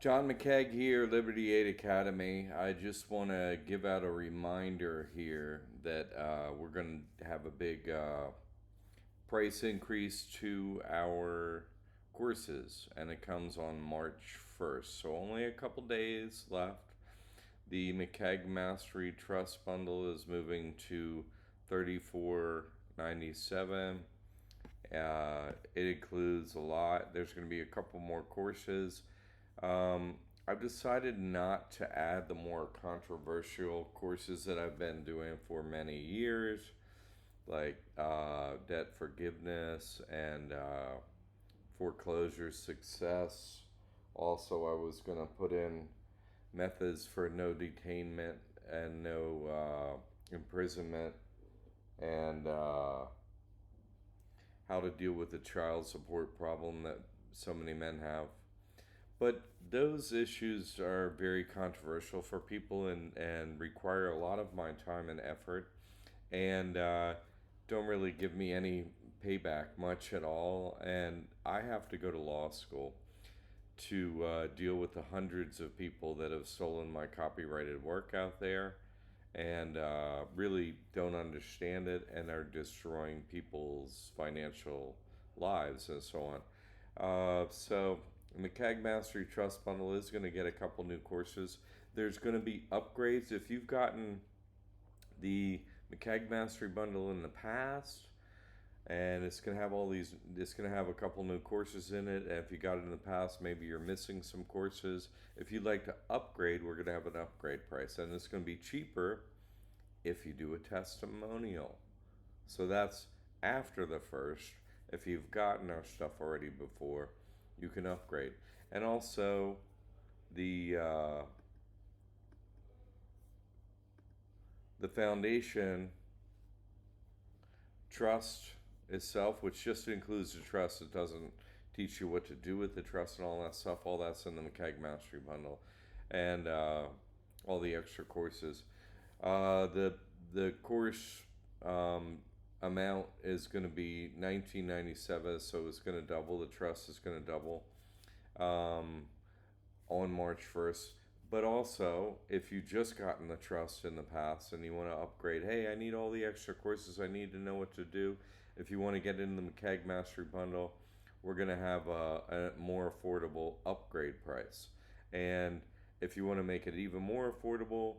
John McKeag here, Liberty Aid Academy. I just want to give out a reminder here that we're going to have a big price increase to our courses, and it comes on March 1st. So, only a couple days left. The McKeag Mastery Trust Bundle is moving to $34.97. It includes a lot. There's going to be a couple more courses. I've decided not to add the more controversial courses that I've been doing for many years, like debt forgiveness and foreclosure success. Also, I was going to put in methods for no detainment and no imprisonment, and how to deal with the child support problem that so many men have. But those issues are very controversial for people and require a lot of my time and effort, and don't really give me any payback much at all. And I have to go to law school to deal with the hundreds of people that have stolen my copyrighted work out there and really don't understand it and are destroying people's financial lives and so on. So the CAG Mastery Trust Bundle is going to get a couple new courses. There's going to be upgrades. If you've gotten the McCag Mastery Bundle in the past, and it's going to have it's going to have a couple new courses in it. And if you got it in the past, maybe you're missing some courses. If you'd like to upgrade, we're going to have an upgrade price, and it's going to be cheaper if you do a testimonial. So that's after the first. If you've gotten our stuff already before, you can upgrade. And also, the uh, the foundation trust itself, which just includes the trust, it doesn't teach you what to do with the trust and all that stuff. All that's in the McKeag Mastery Bundle, and all the extra courses. The course um, amount is going to be $19.97, so it's going to double. The trust is going to double um, on March 1st. But also, if you just gotten the trust in the past and you want to upgrade, hey, I need all the extra courses, I need to know what to do. If you want to get into the McKeag Mastery Bundle, we're going to have a more affordable upgrade price. And if you want to make it even more affordable,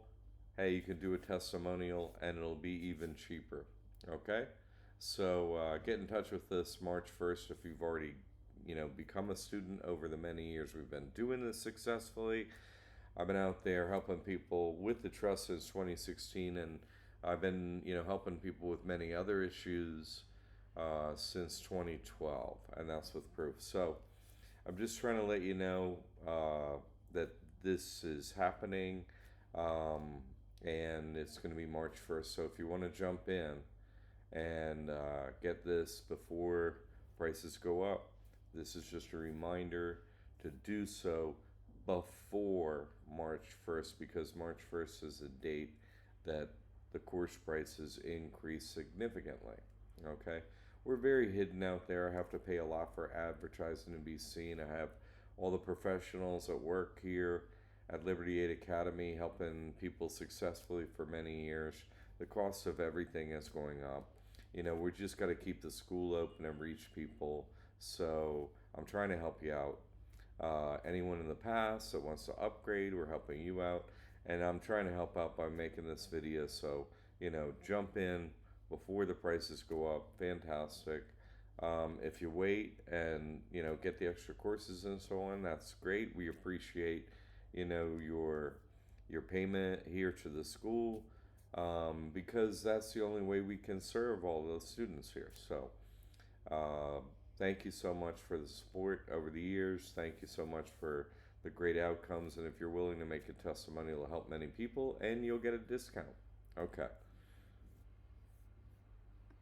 hey, you can do a testimonial and it'll be even cheaper. Okay? So get in touch with us March 1st if you've already become a student over the many years we've been doing this successfully. I've been out there helping people with the trust since 2016, and I've been helping people with many other issues since 2012, and that's with proof. So I'm just trying to let you know that this is happening, and it's going to be March 1st. So if you want to jump in and get this before prices go up, this is just a reminder to do so before March 1st, because March 1st is a date that the course prices increase significantly. Okay? We're very hidden out there. I have to pay a lot for advertising to be seen. I have all the professionals at work here at Liberty Aid Academy helping people successfully for many years. The cost of everything is going up. We just got to keep the school open and reach people. So I'm trying to help you out. Anyone in the past that wants to upgrade, we're helping you out. And I'm trying to help out by making this video. So, jump in before the prices go up. Fantastic. If you wait and, get the extra courses and so on, that's great. We appreciate, your payment here to the school, because that's the only way we can serve all those students here. So, thank you so much for the support over the years. Thank you so much for the great outcomes. And if you're willing to make a testimony, it'll help many people and you'll get a discount. Okay.